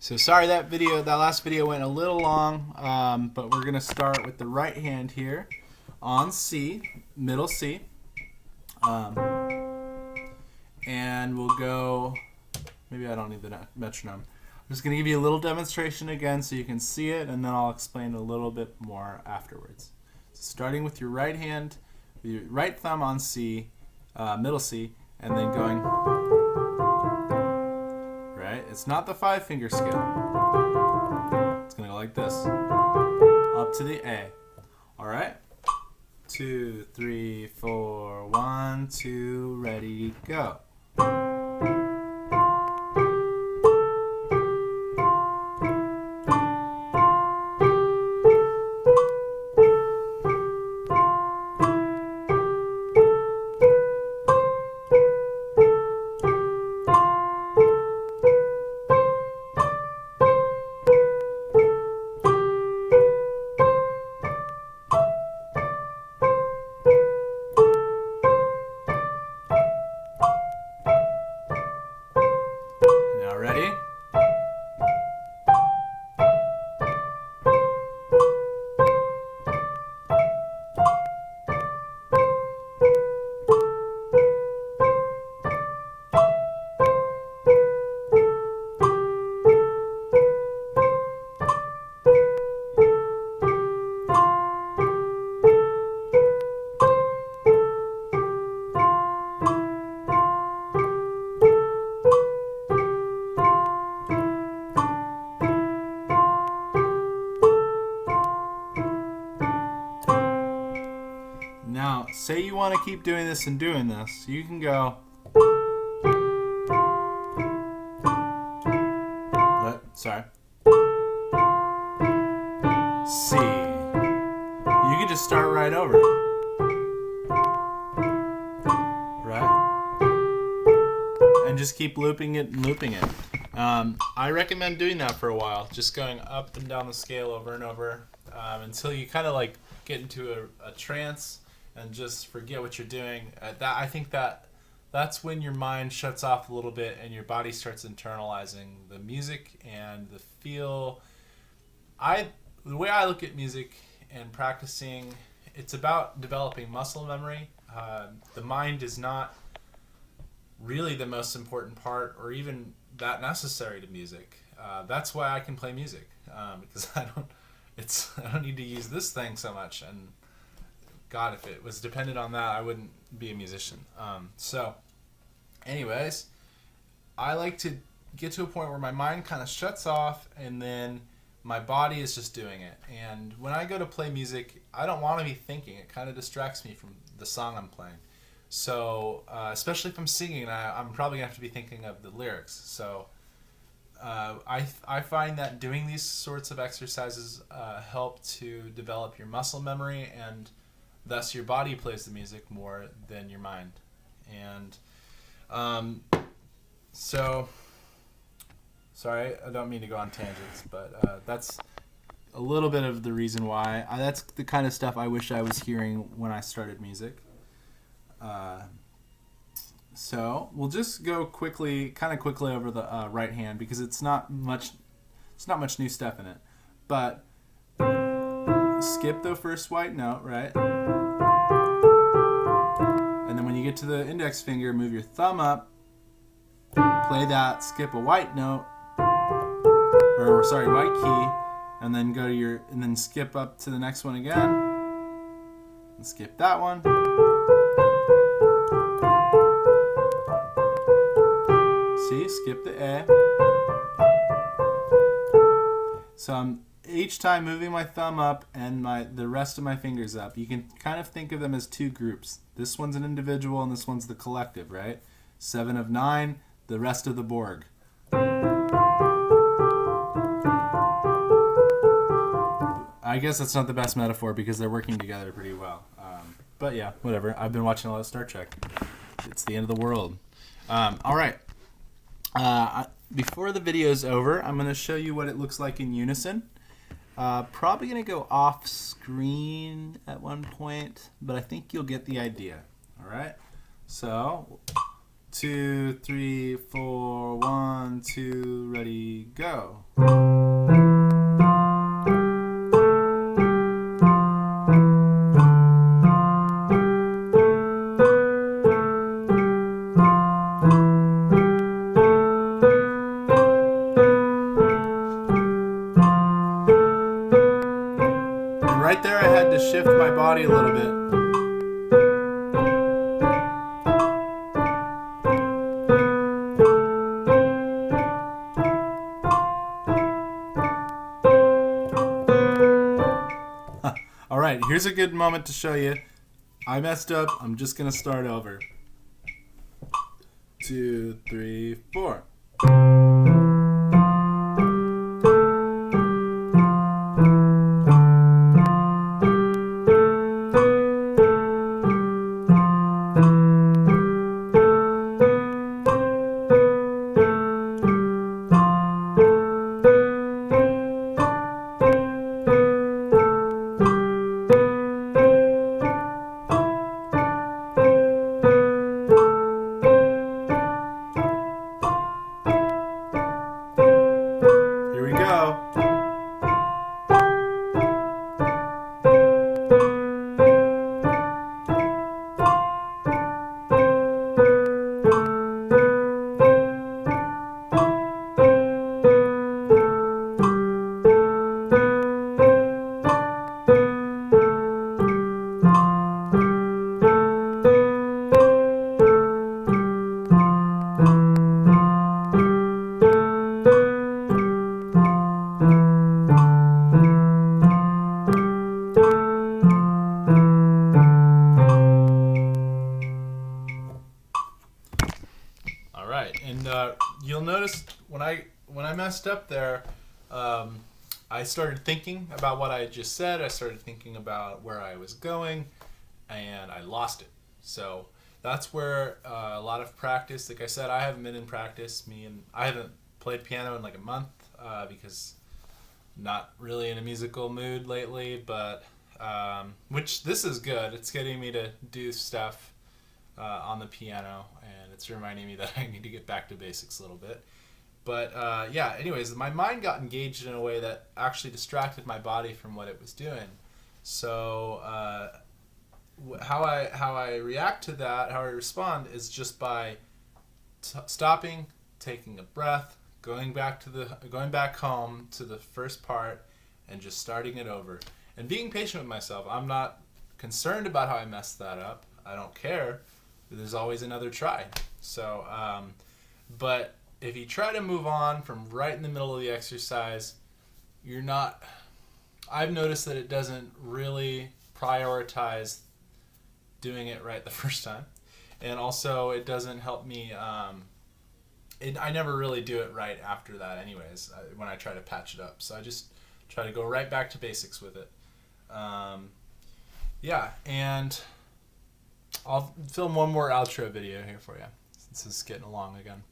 So sorry that last video went a little long, but we're gonna start with the right hand here on C, middle C, and we'll go. Maybe I don't need the metronome. I'm just gonna give you a little demonstration again so you can see it, and then I'll explain a little bit more afterwards. So starting with your right hand, with your right thumb on C, middle C, and then going. It's not the 5-finger scale. It's gonna go like this. Up to the A. Alright? 2, 3, 4, 1, 2, ready, go. Now ready? Now, say you want to keep doing this and doing this, you can go. Sorry. C. You can just start right over. Right? And just keep looping it and looping it. I recommend doing that for a while, just going up and down the scale over and over until you kind of like get into a trance and just forget what you're doing. I think that's when your mind shuts off a little bit and your body starts internalizing the music and the feel. The way I look at music and practicing, it's about developing muscle memory. The mind is not really the most important part or even that necessary to music. That's why I can play music, because I don't need to use this thing so much. And God, if it was dependent on that, I wouldn't be a musician. So anyways, I like to get to a point where my mind kind of shuts off and then my body is just doing it. And when I go to play music, I don't want to be thinking. It kind of distracts me from the song I'm playing. So especially if I'm singing, I'm probably going to have to be thinking of the lyrics. So I find that doing these sorts of exercises help to develop your muscle memory, and thus your body plays the music more than your mind. And so, sorry, I don't mean to go on tangents, but that's a little bit of the reason why. That's the kind of stuff I wish I was hearing when I started music. So we'll just go quickly over the right hand, because it's not much new stuff in it. But skip the first white note, right? And then when you get to the index finger, move your thumb up, play that, skip a white note, white key, and then and then skip up to the next one again, and skip that one. See, skip the A. So I'm each time moving my thumb up and the rest of my fingers up. You can kind of think of them as two groups. This one's an individual and this one's the collective, right? 7 of 9, the rest of the Borg. I guess that's not the best metaphor because they're working together pretty well. But yeah, whatever. I've been watching a lot of Star Trek. It's the end of the world. All right. Before the video's over, I'm going to show you what it looks like in unison. Probably going to go off screen at one point, but I think you'll get the idea. All right. So 2, 3, 4, 1, 2, ready, go. And right there I had to shift my body a little bit. All right, here's a good moment to show you. I messed up. I'm just going to start over. 2, 3, 4. Here we go. All right, and you'll notice when I messed up there, I started thinking about what I had just said. I started thinking about where I was going, and I lost it. So that's where a lot of practice. Like I said, I haven't been in practice. I haven't played piano in like a month because I'm not really in a musical mood lately. But which this is good. It's getting me to do stuff on the piano, and it's reminding me that I need to get back to basics a little bit. But yeah, anyways, my mind got engaged in a way that actually distracted my body from what it was doing. So how I react to that, how I respond, is just by stopping, taking a breath, going back home to the first part, and just starting it over, and being patient with myself. I'm not concerned about how I messed that up. I don't care. There's always another try. So, but if you try to move on from right in the middle of the exercise, I've noticed that it doesn't really prioritize doing it right the first time. And also it doesn't help me, I never really do it right after that anyways, when I try to patch it up. So I just try to go right back to basics with it. Yeah, and I'll film one more outro video here for you, since this is getting along again.